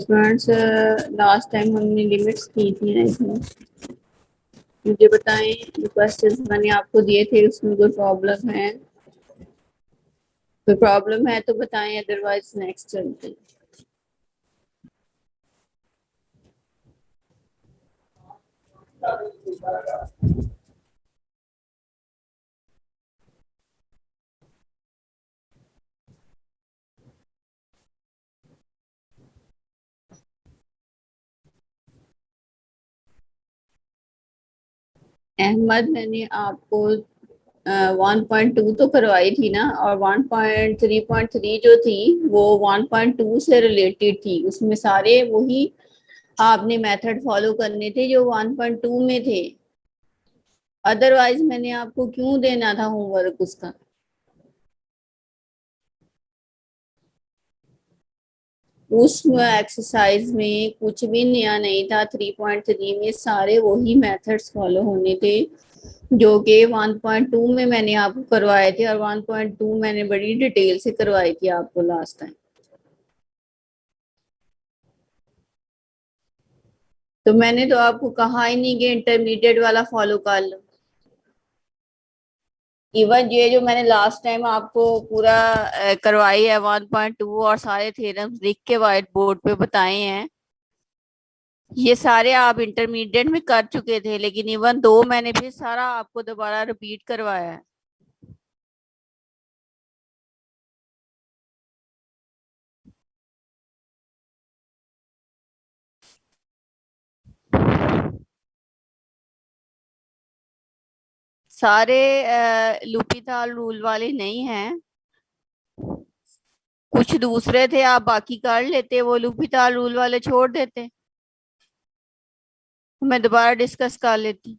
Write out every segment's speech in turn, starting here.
Students last time हमने limits की थी ना इसमें। मुझे बताएं, जो क्वेश्चंस मैंने आपको दिए थे उसमें कोई प्रॉब्लम है तो बताएं, अदरवाइज नेक्स्ट चलते हैं। अहमद, मैंने आपको 1.2 तो करवाई थी ना, और 1.3.3 जो थी वो 1.2 से रिलेटेड थी। उसमें सारे वही आपने मेथड फॉलो करने थे जो 1.2 में थे। अदरवाइज मैंने आपको क्यों देना था होमवर्क उसका। उस एक्सरसाइज में कुछ भी नया नहीं था। 3.3 में सारे वही मेथड्स फॉलो होने थे जो कि 1.2 में मैंने आपको करवाए थे, और 1.2 मैंने बड़ी डिटेल से करवाई थी आपको लास्ट टाइम। तो मैंने तो आपको कहा ही नहीं कि इंटरमीडिएट वाला फॉलो कर लो। इवन ये जो मैंने लास्ट टाइम आपको पूरा करवाई है 1.2, और सारे थ्योरम्स लिख के व्हाइट बोर्ड पे बताए हैं, ये सारे आप इंटरमीडिएट में कर चुके थे। लेकिन इवन दो मैंने फिर सारा आपको दोबारा रिपीट करवाया है। सारे लूपीताल रूल वाले नहीं हैं, कुछ दूसरे थे। आप बाकी कर लेते, वो लूपीताल रूल वाले छोड़ देते, मैं दोबारा डिस्कस कर लेती।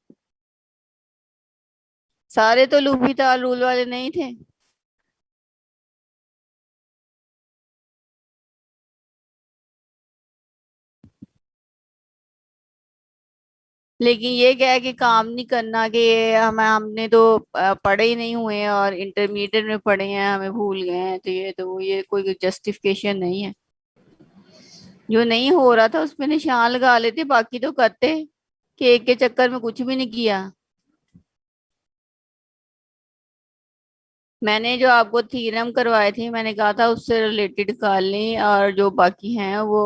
सारे तो लूपीताल रूल वाले नहीं थे। लेकिन ये क्या है कि काम नहीं करना, कि ये हमने तो पढ़े ही नहीं हुए हैं, और इंटरमीडिएट में पढ़े हैं हमें भूल गए हैं, तो ये कोई जस्टिफिकेशन नहीं है। जो नहीं हो रहा था उसमें निशान लगा लेते, बाकी तो करते, कि एक के चक्कर में कुछ भी नहीं किया। मैंने जो आपको थ्योरम करवाए थे मैंने कहा था उससे रिलेटेड कर लें, और जो बाकी हैं वो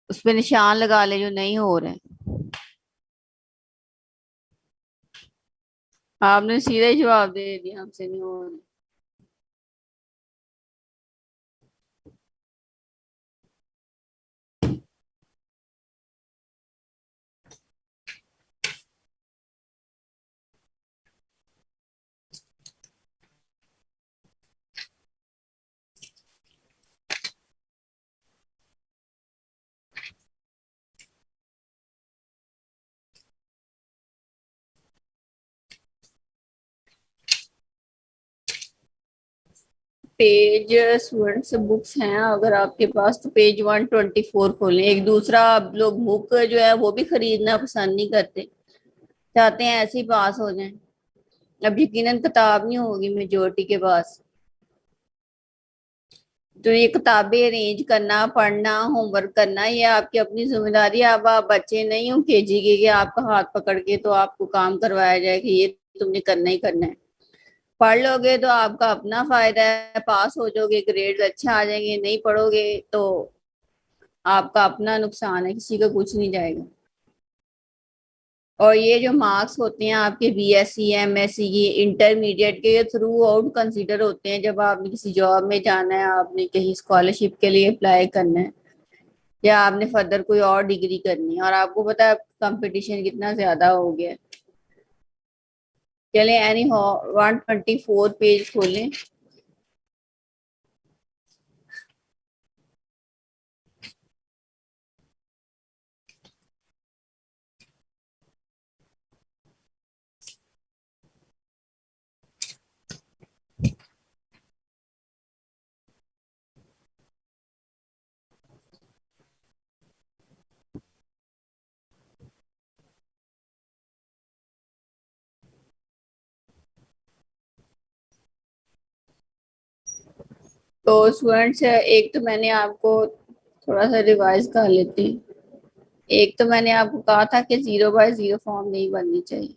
उसपे निशान लगा लें जो नहीं हो रहे। आपने सीधा ही जवाब दे दिया, हमसे नहीं हो रहे। पेज स्टूडेंट्स बुक्स हैं अगर आपके पास, तो पेज 124 खोलें। एक दूसरा, आप लोग बुक जो है वो भी खरीदना पसंद नहीं करते, चाहते हैं ऐसे ही पास हो जाएं। अब यकीनन किताब नहीं होगी मेजोरिटी के पास, तो ये किताबें अरेंज करना, पढ़ना, होमवर्क करना, ये आपकी अपनी जिम्मेदारी है। अब आप बच्चे नहीं हो केजी के कि आपका हाथ पकड़ के तो आपको काम करवाया जाए कि ये तुमने करना ही करना है। पढ़ लोगे तो आपका अपना फायदा है, पास हो जाओगे, ग्रेड अच्छे आ जाएंगे। नहीं पढ़ोगे तो आपका अपना नुकसान है, किसी का कुछ नहीं जाएगा। और ये जो मार्क्स होते हैं आपके बीएससी एमएससी की इंटरमीडिएट के, ये थ्रू आउट कंसीडर होते हैं। जब आपने किसी जॉब में जाना है, आपने कहीं स्कॉलरशिप के लिए अप्लाई करना है, या आपने फर्दर कोई और डिग्री करनी है, और आपको पता है कंपटीशन कितना ज्यादा हो गया है। चले एनी हो, 124 पेज खोलें। तो स्टूडेंट्स, एक तो मैंने आपको थोड़ा सा रिवाइज कर लेते हैं। एक तो मैंने आपको कहा था कि 0/0 फॉर्म नहीं बननी चाहिए,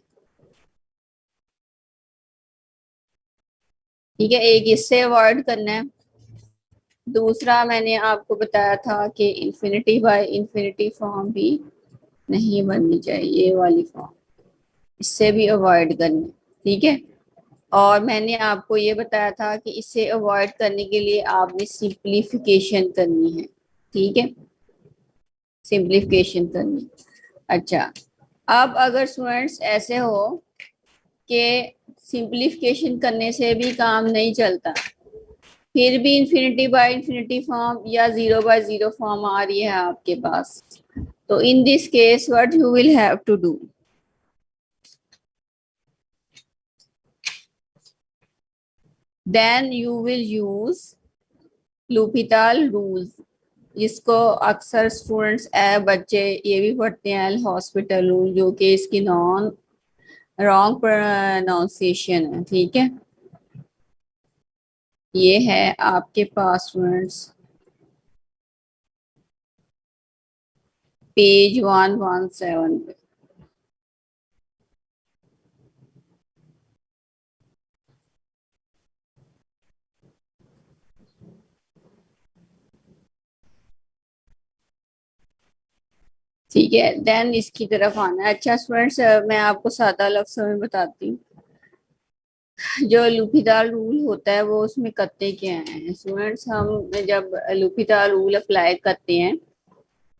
ठीक है, एक इससे अवॉइड करना है। दूसरा मैंने आपको बताया था कि इंफिनिटी बाय इंफिनिटी फॉर्म भी नहीं बननी चाहिए, ये वाली फॉर्म, इससे भी अवॉइड करना है, ठीक है। और मैंने आपको ये बताया था कि इससे अवॉइड करने के लिए आपने सिंप्लीफिकेशन करनी है, ठीक है, सिंप्लीफिकेशन करनी। अच्छा, अब अगर स्टूडेंट्स ऐसे हो कि सिंप्लीफिकेशन करने से भी काम नहीं चलता, फिर भी इंफिनिटी बाय इंफिनिटी फॉर्म या 0/0 फॉर्म आ रही है आपके पास, तो in this case what you will have to do, then you will use L'Hopital rules, जिसको अक्सर स्टूडेंट्स बच्चे ये भी पढ़ते हैं एल हॉस्पिटल रूल, जो कि इसकी नॉन रॉन्ग प्रोनाउंसिएशन है, ठीक है। ये है आपके पास स्टूडेंट्स पेज 117 पे। ठीक है, देन इसकी तरफ आना है। अच्छा स्टूडेंट्स, मैं आपको सादा लफ्ज़ों में बताती हूँ, जो लूपीदार रूल होता है वो उसमें करते क्या है स्टूडेंट्स। हम जब लूपीदार रूल अप्लाई करते हैं,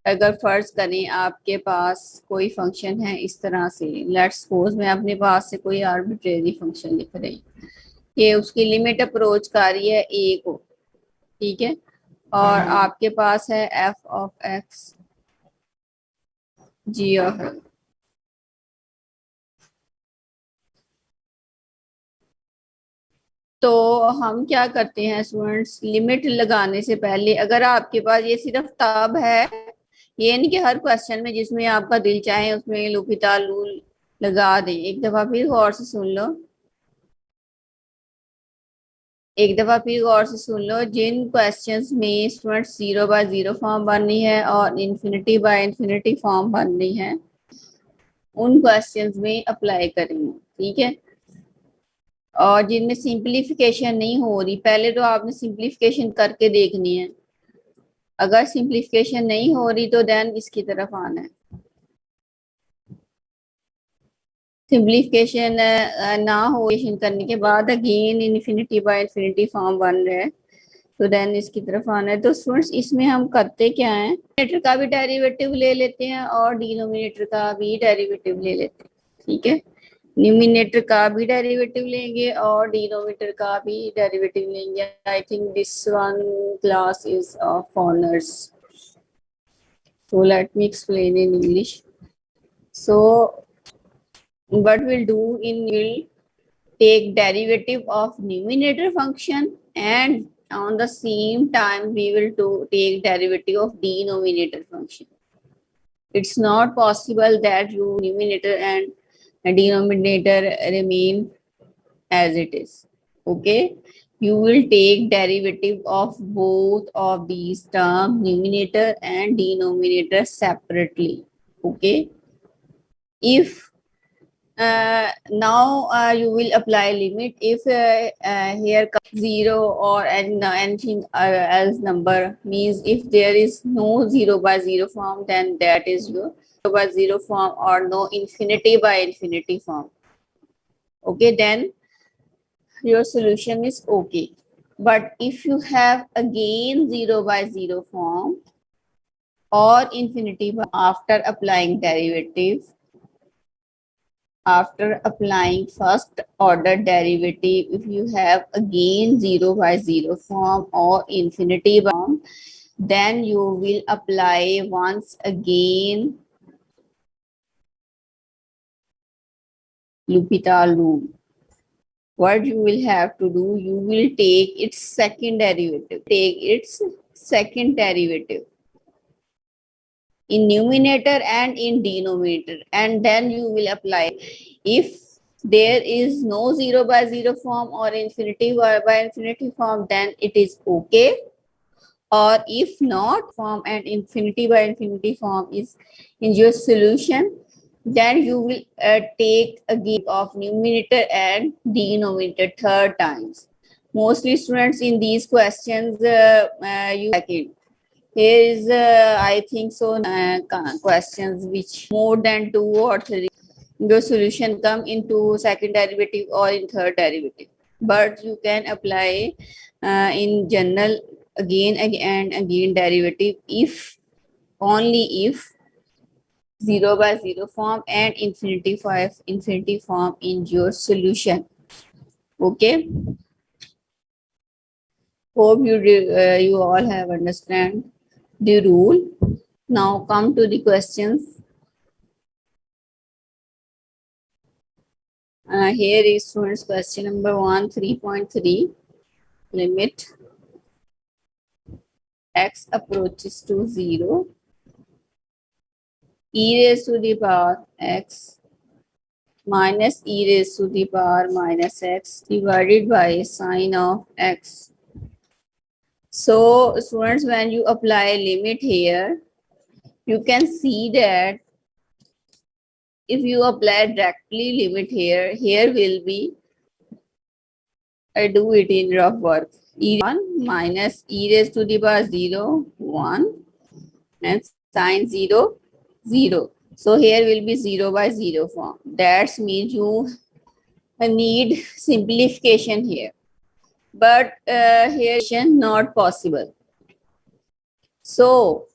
अगर फर्ज करें आपके पास कोई फंक्शन है इस तरह से, लेट्स सपोज मैं अपने पास से कोई आर्बिट्रेरी फंक्शन लिख रही हूँ कि उसकी लिमिट अप्रोच कर रही है ए को, ठीक है, और आपके पास है f of x g of x. तो हम क्या करते हैं स्टूडेंट्स, लिमिट लगाने से पहले अगर आपके पास ये सिर्फ तब है, ये नहीं कि हर क्वेश्चन में जिसमें आपका दिल चाहे उसमें लूपिता रूल लगा दें। एक दफा फिर गौर से सुन लो, एक दफा फिर गौर से सुन लो, जिन क्वेश्चंस में स्टूडेंट्स 0/0 फॉर्म बननी है और इंफिनिटी बाय इंफिनिटी फॉर्म बननी है, उन क्वेश्चंस में अप्लाई करेंगे, ठीक है। और जिनमें सिंप्लीफिकेशन नहीं हो रही, पहले तो आपने सिंप्लीफिकेशन करके देखनी है, अगर सिंप्लीफिकेशन नहीं हो रही तो देन इसकी तरफ आना है। सिंप्लीफिकेशन ना हो करने के बाद again infinity by infinity form बन रहा है, तो देन इसकी तरफ आना है। तो स्टूडेंट्स इसमें हम करते क्या है, न्यूमरेटर का भी डेरिवेटिव ले लेते हैं और डिनोमिनेटर का भी डेरिवेटिव ले लेते हैं, ठीक है। न्यूमिनेटर का भी डेरिवेटिव लेंगे और डिनोमिनेटर का भी डेरिवेटिव लेंगे। I think this one class is of honours, so let me explain in English. So what we'll do in, will take derivative of numerator function and on the same time we will take derivative of denominator function. It's not possible that you numerator and denominator remain as it is, okay. You will take derivative of both of these terms, numerator and denominator separately, okay. If now you will apply limit, if here comes 0 or anything else number, means if there is no 0/0 form, then that is your 0/0 form, or no infinity by infinity form, okay, then your solution is okay. But if you have again 0/0 form or infinity after applying derivative, after applying first order derivative, if you have again 0/0 form or infinity form, then you will apply once again L'Hopital rule. What you will have to do, you will take its second derivative, in numerator and in denominator, and then you will apply. If there is no 0/0 form or infinity by infinity form, then it is okay. or if not form and infinity by infinity form is in your solution, then you will take a gain of numerator and denominator third times. Mostly students in these questions you second. Here is I think so questions which more than two or three your solution come into second derivative or in third derivative, but you can apply in general again and again derivative if only if 0 by 0 form and infinity form in your solution. Okay, hope you all have understand the rule. Now come to the questions. Here is students question number 1, 3.3. Limit x approaches to 0, e raised to the power x minus e raised to the power minus x divided by sine of x. So students, when you apply limit here, you can see that if you apply directly limit here, here will be, I do it in rough work, e1 minus e raised to the power 0, 1 and sine 0, 0. So here will be 0 by 0 form. That means you need simplification here. But here not possible. So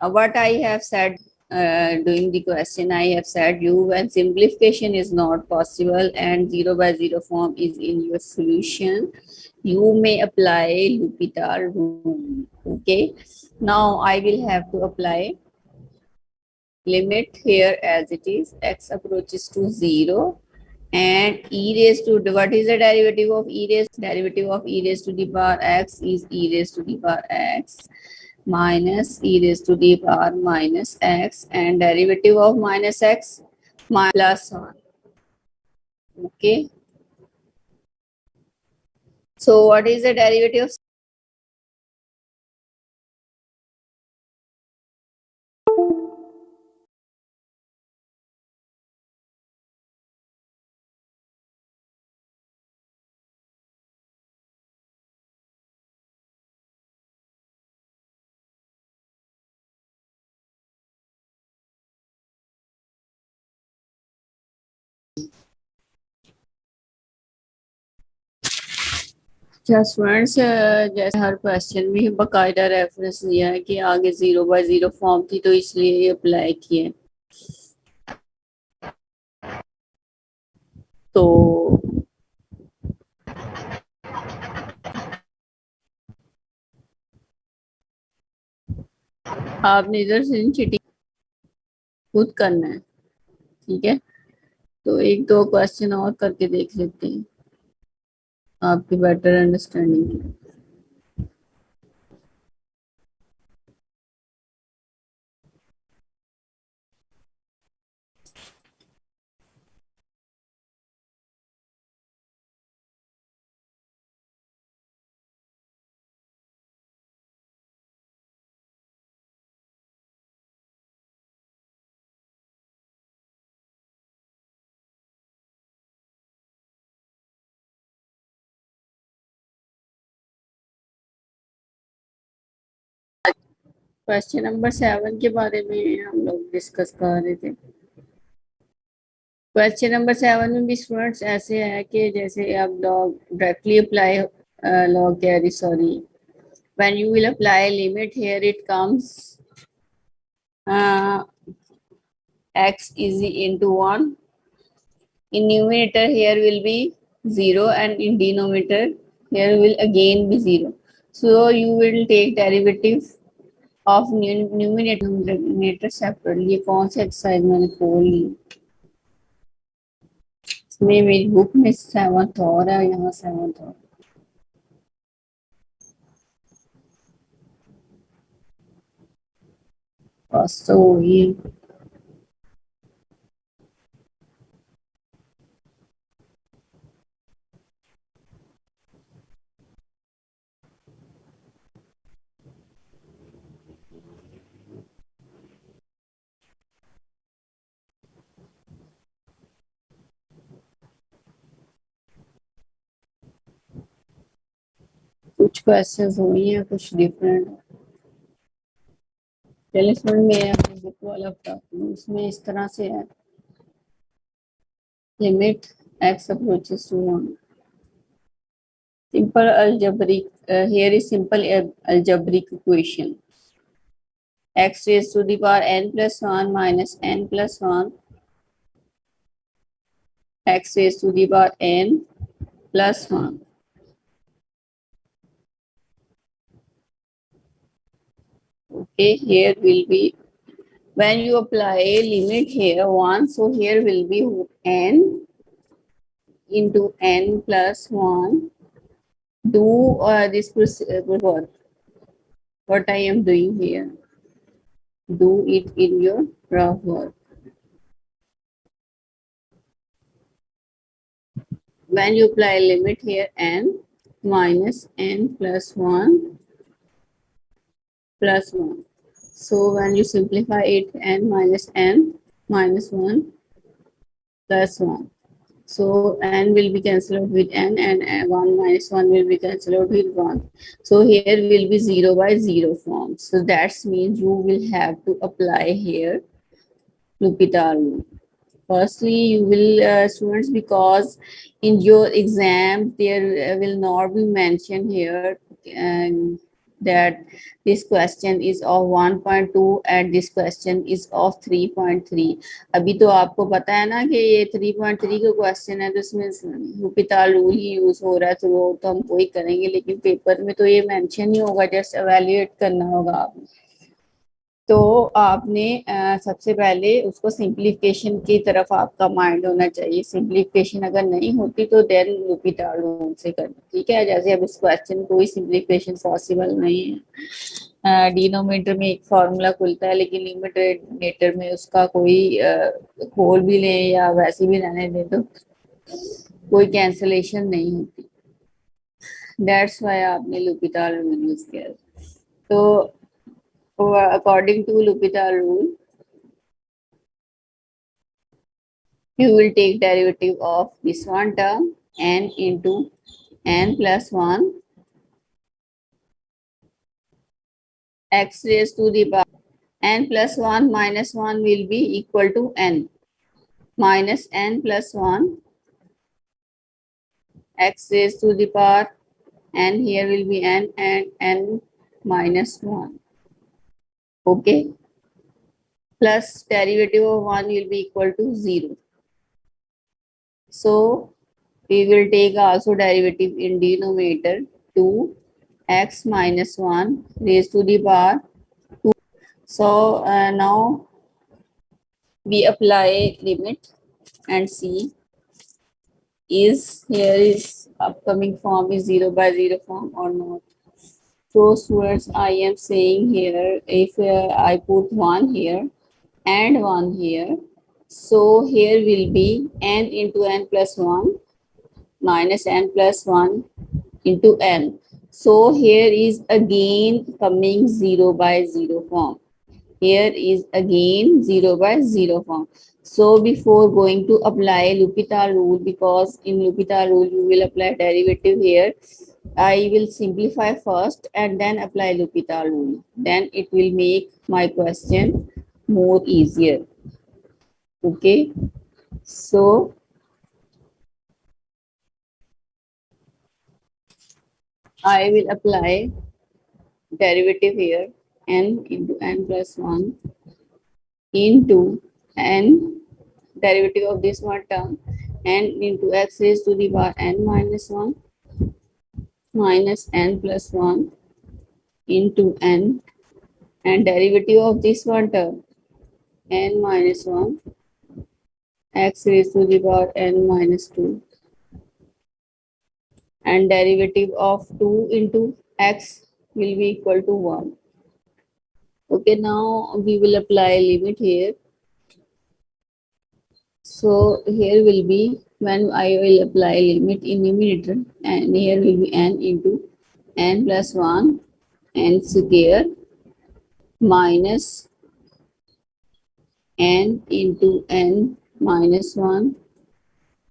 what I have said during the question, I have said you when simplification is not possible and 0 by 0 form is in your solution, you may apply L'Hopital rule. Okay. Now I will have to apply limit here as it is, x approaches to 0 and e raised to, what is the derivative of e raised to the power x is e raised to the power x minus e raised to the power minus x, and derivative of minus x plus 1. Okay. So what is the derivative of just friends जैसे हर question में बाकायदा reference दिया है कि आगे 0 bye 0 form थी तो इसलिए ये अप्लाई किए. तो आपने इधर से चीटिंग खुद करना है. ठीक है, तो एक दो क्वेश्चन और करके देख लेते हैं आपकी बेटर अंडरस्टैंडिंग के लिए. क्वेश्चन नंबर 7 के बारे में हम लोग डिस्कस कर रहे थे. क्वेश्चन नंबर 7 में भी स्टूडेंट्स ऐसे है कि जैसे आप log directly apply log carry, sorry, when you will apply limit here it comes x is into 1, in numerator here will be 0 and in denominator here will again be 0. So you will take derivative of numerator separately. ये कौन सा exercise मैंने खोल ली, इसमें मेरी book में 7th और है, यहाँ 7th और. बस तो वही है. कुछ क्वेश्चंस हुई हैं, कुछ डिफरेंट। चलिए समझ में आया, बुक वाला बताती हूँ। उसमें इस तरह से है, limit x approaches to 1. Simple algebraic, here is simple algebraic equation. X raised to the power n plus 1 minus n plus 1, x raised to the power n plus 1. Okay, here will be, when you apply a limit here 1, so here will be n into n plus 1. Do this work. What I am doing here. Do it in your rough work. When you apply limit here n minus n plus 1 plus 1. So when you simplify it, n minus 1 plus 1. So n will be cancelled out with n, and 1 minus 1 will be cancelled out with 1. So here will be 0 by 0 form. So that means you will have to apply here L'Hopital rule. Firstly, you will students, because in your exam there will not be mentioned here that this question is of 1.2 and this question is of 3.3. अभी तो आपको पता है ना कि ये 3.3 का question है, तो इसमें L'Hopital रूल ही यूज हो रहा है, तो वो तो हम वही करेंगे, लेकिन पेपर में तो ये मेंशन ही होगा, जस्ट एवेल्युएट करना होगा आपने। तो आपने सबसे पहले उसको सिंप्लीफिकेशन की तरफ आपका माइंड होना चाहिए। सिंप्लीफिकेशन अगर नहीं होती तो देन L'Hopital रूल से करना, ठीक है। जैसे अब इस क्वेश्चन कोई सिंप्लीफिकेशन पॉसिबल नहीं है। डिनोमिनेटर में एक फॉर्मूला खुलता है, लेकिन न्यूमरेटर में उसका कोई खोल भी ले या वैसे भी रहने दे तो कोई कैंसलेशन नहीं होती। दैट्स वाई आपने L'Hopital रूल यूज किया। तो according to L'Hopital rule, you will take derivative of this one term n into n plus 1 x raised to the power n plus 1 minus 1 will be equal to n minus n plus 1 x raised to the power n, here will be n and n minus 1. Okay, plus derivative of 1 will be equal to 0. So we will take also derivative in denominator 2 x minus 1 raised to the power 2. So now we apply limit and see is here is upcoming form is 0 by 0 form or not. So students, I am saying here, if I put 1 here and 1 here, so here will be n into n plus 1 minus n plus 1 into n. So here is again coming 0 by 0 form. Here is again 0 by 0 form. So before going to apply L'Hopital rule, because in L'Hopital rule you will apply derivative here, I will simplify first and then apply L'Hopital rule. Then it will make my question more easier. Okay. So I will apply derivative here, n into n plus 1 into n, derivative of this one term, n into x raised to the power n minus 1 minus n plus 1 into n, and derivative of this one term n minus 1 x raised to the power n minus 2, and derivative of 2 into x will be equal to 1. Okay, now we will apply limit here. So here will be, when I will apply limit in numerator, and here will be n into n plus 1 n square minus n into n minus 1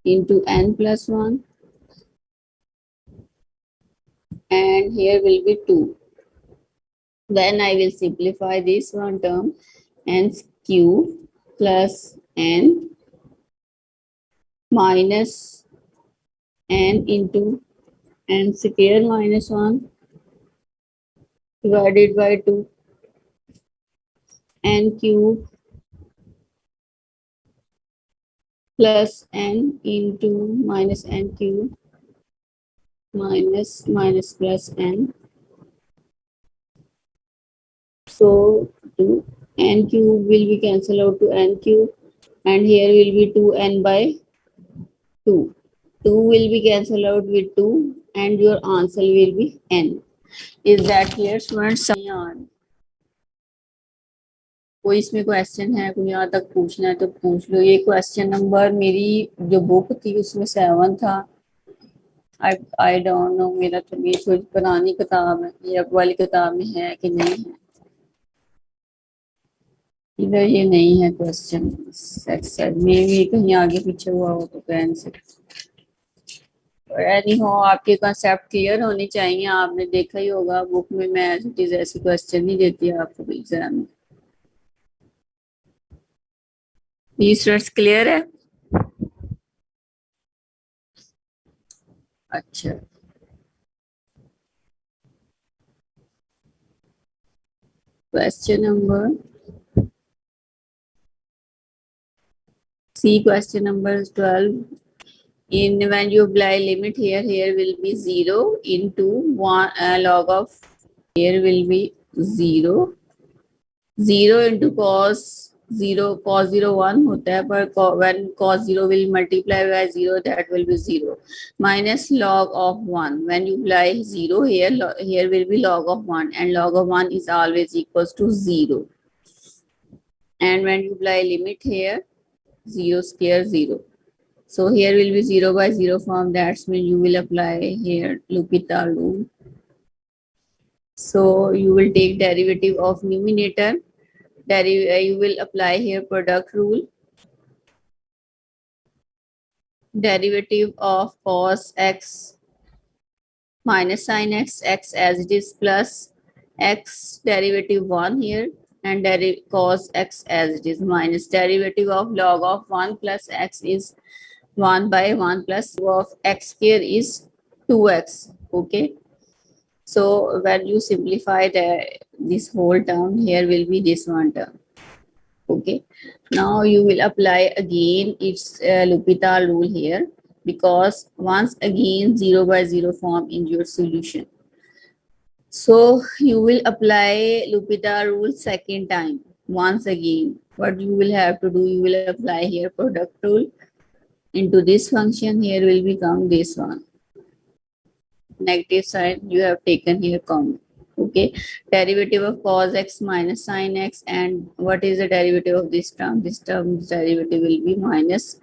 into n plus 1 and here will be 2. Then I will simplify this one term, n cube plus n minus n into n square minus 1 divided by 2, n cube plus n into minus n cube minus plus n. So 2 n cube will be cancelled out to n cube, and here will be 2n by 2. 2 will be cancelled out with 2, and your answer will be n. Is that clear, students? कोई इसमें question है, कोई यहाँ तक पूछना है तो पूछ लो। ये क्वेश्चन नंबर मेरी जो बुक थी उसमें 7 था। आई डोंट नो, मेरा तो ये थोड़ी पुरानी किताब है, ये अब वाली किताब में है कि नहीं है। इधर ये नहीं है क्वेश्चन सेक्शन में, भी कहीं आगे पीछे हुआ हो तो कह सकते। एनी हो, आपके कंसेप्ट क्लियर होने चाहिए। आपने देखा ही होगा बुक में, मैं ऐसे क्वेश्चन नहीं देती आपको एग्जाम में। ये स्टूडेंट्स क्लियर है? अच्छा, question number C, question number 12. In when you apply limit here, here will be 0 into 1 log of, here will be 0 into cos 0, cos 0 1 होता है, पर when cos 0 will multiply by 0, that will be 0 minus log of 1. When you apply 0 here, here will be log of 1, and log of 1 is always equals to 0. And when you apply limit here, 0 square 0. So here will be 0 by 0 form. That's mean you will apply here L'Hopital rule. So you will take derivative of numerator. You will apply here product rule. Derivative of cos x minus sin x, x as it is, plus x derivative 1 here, and cos x as it is, minus derivative of log of 1 plus x is 1 by 1 plus of x square is 2x. Okay, so when you simplify this whole term, here will be this one term. Okay, now you will apply again its L'Hopital rule here, because once again 0 by 0 form in your solution. So you will apply L'Hopital rule second time. Once again, what you will have to do, you will apply here product rule into this function. Here will become this one. Negative sign you have taken here common. Okay, derivative of cos x minus sin x, and what is the derivative of this term? This term's derivative will be minus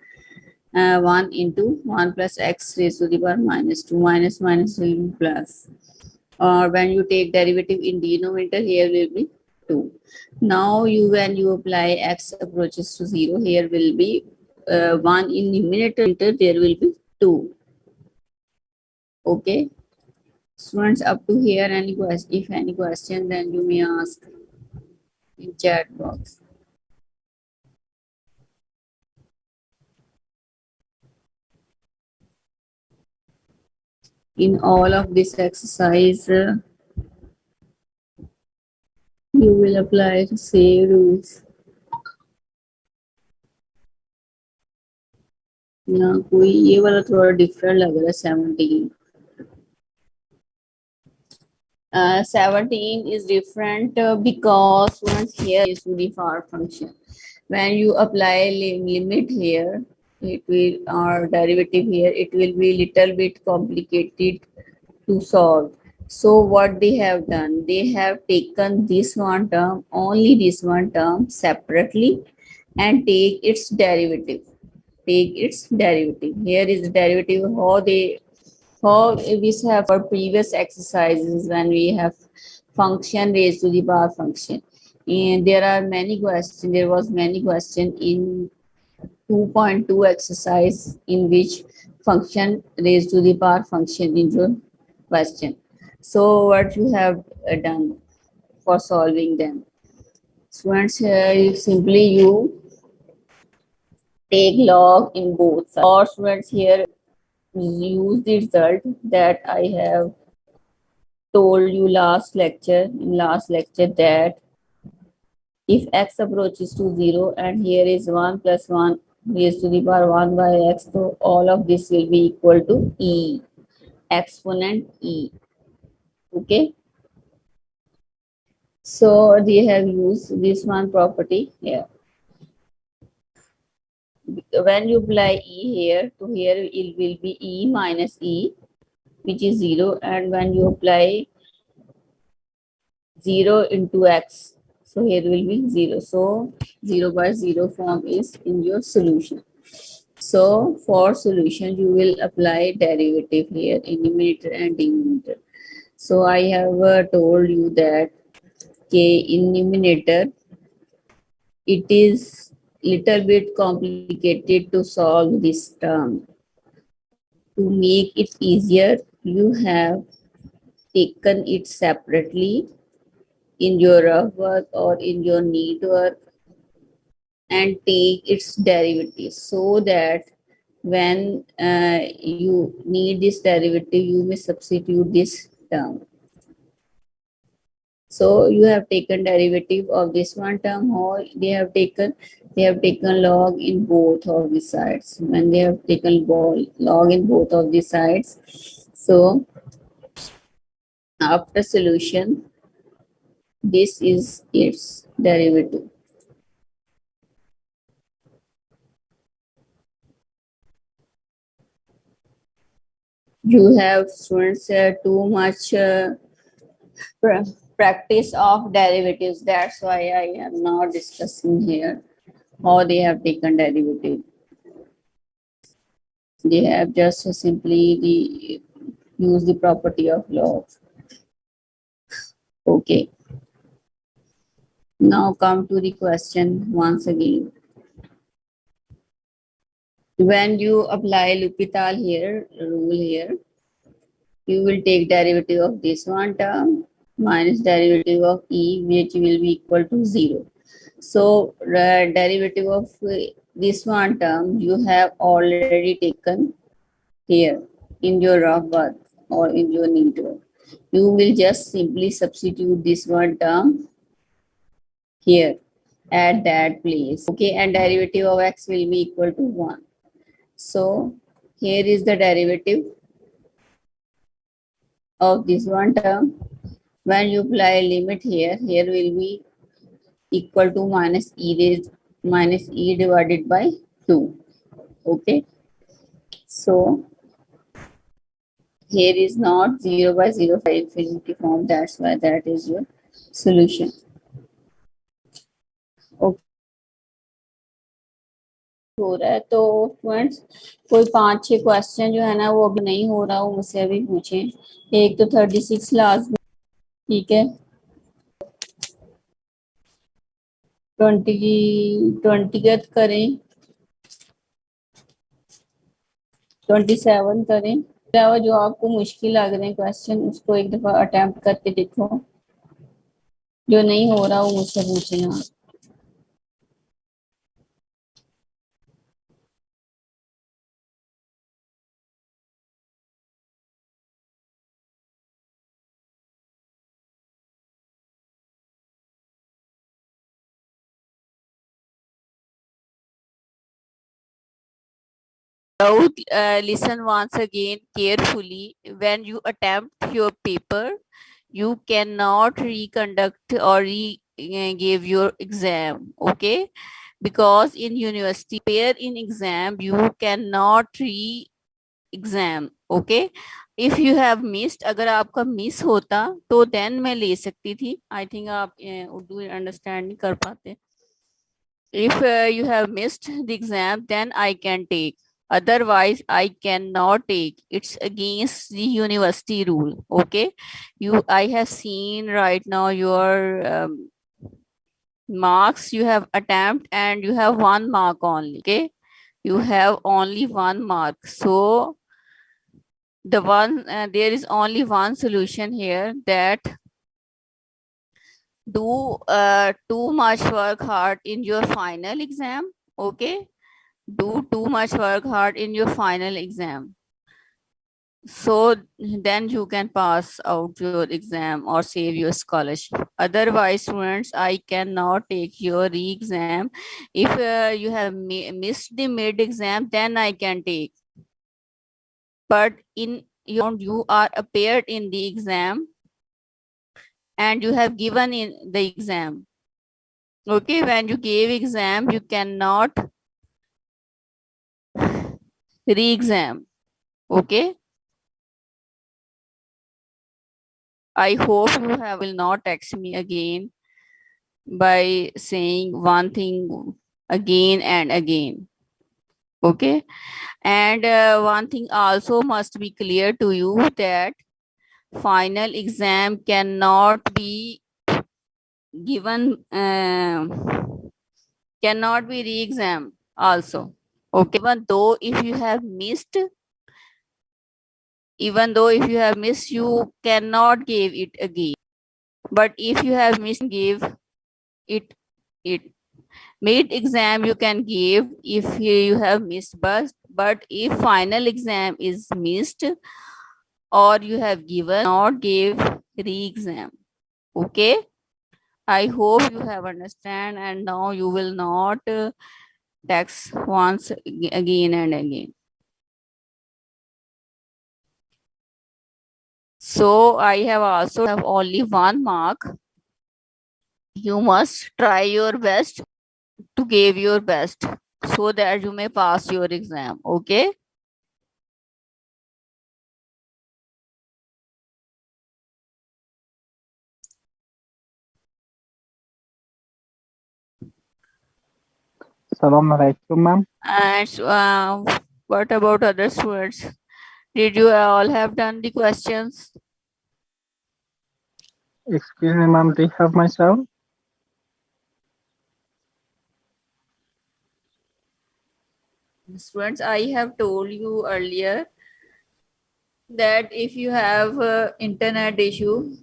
1 into 1 plus x raised to the power minus 2, minus minus will be plus. Or when you take derivative in denominator, here will be 2. Now when you apply x approaches to 0, here will be 1 in numerator, there will be 2. Okay, students, up to here, any question? If any question, then you may ask in chat box. In all of this exercise, you will apply the same rules. यहाँ कोई ये वाला थोड़ा different लग रहा है 17. 17 is different because once here is to the power function. When you apply limit here, it will, or derivative here, it will be little bit complicated to solve. So what they have done, they have taken this one term, only this one term separately, and take its derivative. Take its derivative. Here is the derivative. How we have for previous exercises when we have function raised to the power function, and there are many questions. There was many question in 2.2 exercise in which function raised to the power function is your question. So what you have done for solving them? Students, here simply you take log in both sides. Or students, here use the result that I have told you in last lecture that if x approaches to 0 and here is 1 plus 1 raised to the power 1 by x, so all of this will be equal to e, exponent e. Okay, so they have used this one property here. When you apply e here to here, it will be e minus e, which is 0, and when you apply 0 into x, so here will be 0. So 0 by 0 form is in your solution. So for solution, you will apply derivative here in numerator and denominator. So I have told you that k in numerator, it is little bit complicated to solve this term. To make it easier, you have taken it separately in your rough work or in your neat work and take its derivative so that when you need this derivative, you may substitute this term. So you have taken derivative of this one term, or they have taken log in both of the sides. When they have taken log in both of the sides, so after solution, this is its derivative. You have students too much practice of derivatives. That's why I am not discussing here how they have taken derivative. They have just simply use the property of log. Okay. Now come to the question once again. When you apply L'Hopital here, rule here, you will take derivative of this one term minus derivative of e, which will be equal to 0. So derivative of this one term you have already taken here in your rough work or in your neat work. You will just simply substitute this one term here at that place. Okay, and derivative of x will be equal to 1. So here is the derivative of this one term. When you apply limit here, here will be equal to minus e divided by 2. Okay, so here is not 0 by 0 for infinity form, that's why that is your solution. Okay, हो रहा है तो friends कोई 5-6 question जो है ना वो अभी नहीं हो रहा, वो मुझसे अभी पूछें। एक तो 36 लास्ट में, ठीक है, 20 करें, 27 करें। अलावा जो आपको मुश्किल लग रहे हैं क्वेश्चन, उसको एक दफा अटेम्प्ट करके देखो। जो नहीं हो रहा वो मुझसे पूछे आप। Now, listen once again carefully. When you attempt your paper, you cannot reconduct or give your exam, okay? Because in university, pair in exam, you cannot re-exam, okay? If you have missed, अगर आपका miss होता तो then मैं ले सकती थी। I think आप Urdu understand नहीं कर पाते। If you have missed the exam, then I can take. Otherwise, I cannot take. It's against the university rule. Okay. I have seen right now your marks you have attempt and you have 1 mark only. Okay. You have only 1 mark. So there is only one solution here, that do too much work hard in your final exam. Okay, do too much work hard in your final exam, so then you can pass out your exam or save your scholarship. Otherwise, students, I cannot take your re-exam. If you have missed the mid exam, then I can take. But in you are appeared in the exam and you have given in the exam. Okay, when you gave exam, you cannot re-exam. Okay, I hope you will not text me again by saying one thing again and again. Okay, and one thing also must be clear to you, that final exam cannot be given, cannot be re-exam also. Okay, even though if you have missed, you cannot give it again. But if you have missed, give it mid exam you can give if you have missed. But if final exam is missed or you have given, not give re-exam. Okay, I hope you have understand, and now you will not text once again and again. So I have also have only one mark. You must try your best to give your best so that you may pass your exam. Okay. Assalamu alaikum, ma'am. And what about other students? Did you all have done the questions? Excuse me, ma'am. Do you have my sound? Students, I have told you earlier that if you have internet issue,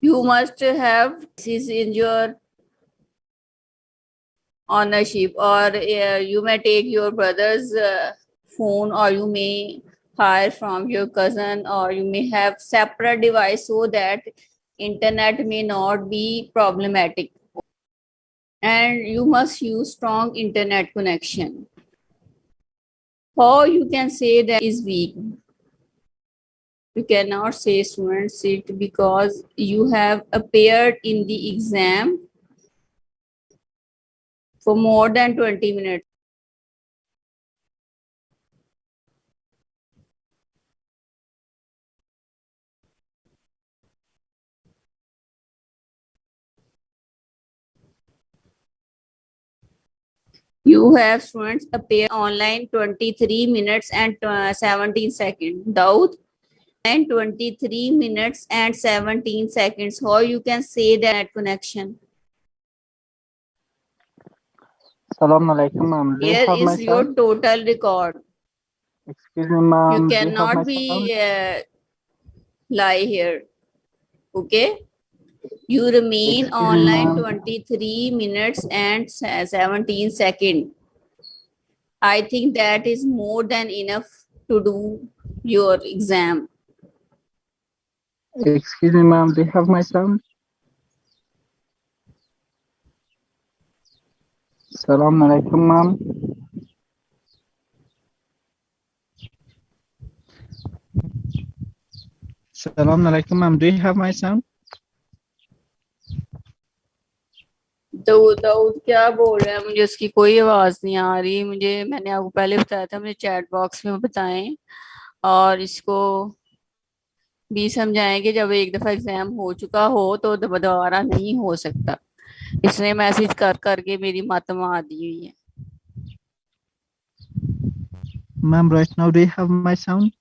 you must have this in your ownership, or you may take your brother's phone, or you may hire from your cousin, or you may have separate device so that internet may not be problematic. And you must use strong internet connection. Or you can say that is weak. You cannot say students sit because you have appeared in the exam for more than 20 minutes. You have students appear online 23 minutes and 17 seconds. Daud, and 23 minutes and 17 seconds. How you can say that connection? Assalamu alaikum, ma'am. Do you Here have my is your sound? total record. Excuse me, You ma'am. Do you have my cannot sound? be lie here. Okay. You remain Excuse me, online ma'am. 23 minutes and 17 seconds. I think that is more than enough to do your exam. Excuse me, ma'am. Do you have my sound? Assalamu alaikum, ma'am. Assalamu alaikum, ma'am. Do you have my sound? Dawood क्या बोल रहा है, मुझे उसकी कोई आवाज नहीं आ रही। मैंने आपको पहले बताया था, मुझे चैट बॉक्स में बताएं, और इसको भी समझाएं कि जब एक दफा एग्जाम हो चुका हो तो दोबारा नहीं हो सकता। इसने मैसेज कर करके मेरी मत मार दी हुई है। Ma'am, right now, do you have my sound?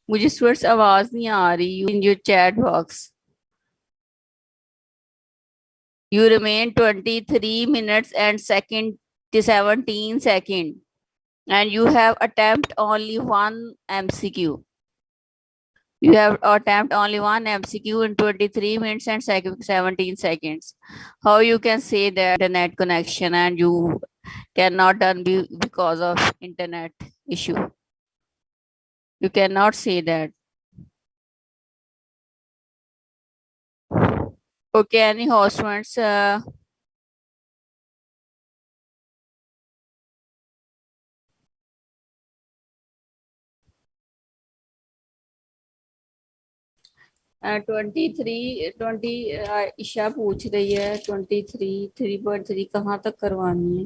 मुझे स्टूडेंट्स आवाज नहीं आ रही in your chat box. You remain 23 minutes and 17 second. and you have attempt only one MCQ. You have attempt only one MCQ in 23 minutes and 17 seconds. How you can say that internet connection and you cannot done because of internet issue? You cannot say that. Okay, anyhow, students, 20 Isha पूछ रही है 3.3 कहाँ तक करवानी है?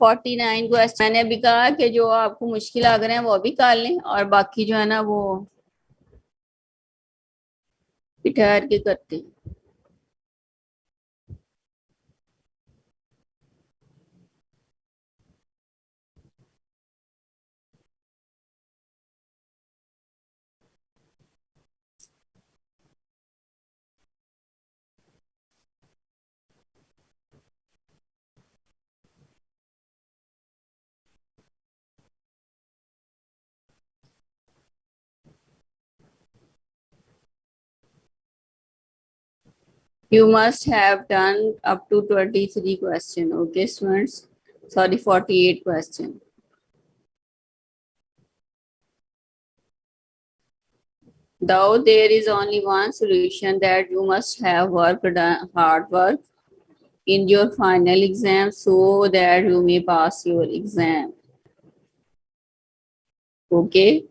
49 question मैंने अभी कहा कि जो आपको मुश्किल लग रहे हैं वो भी कर लें और बाकी जो है ना वो ठहर के करते हैं। You must have done up to 23 question. Okay, students. Sorry, 48 question. Though there is only one solution that you must have hard work in your final exam so that you may pass your exam. Okay,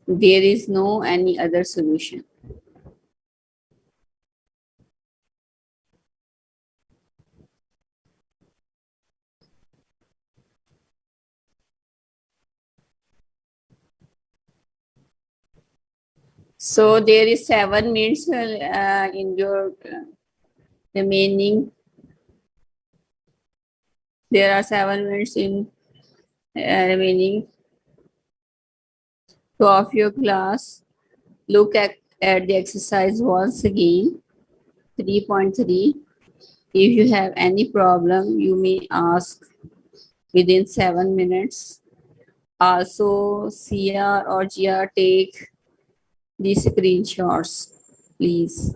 there is no any other solution. So there is 7 minutes in your remaining. There are 7 minutes in remaining. So of your class, look at the exercise once again. 3.3. If you have any problem, you may ask within 7 minutes. Also, CR or GR take the screenshots, please.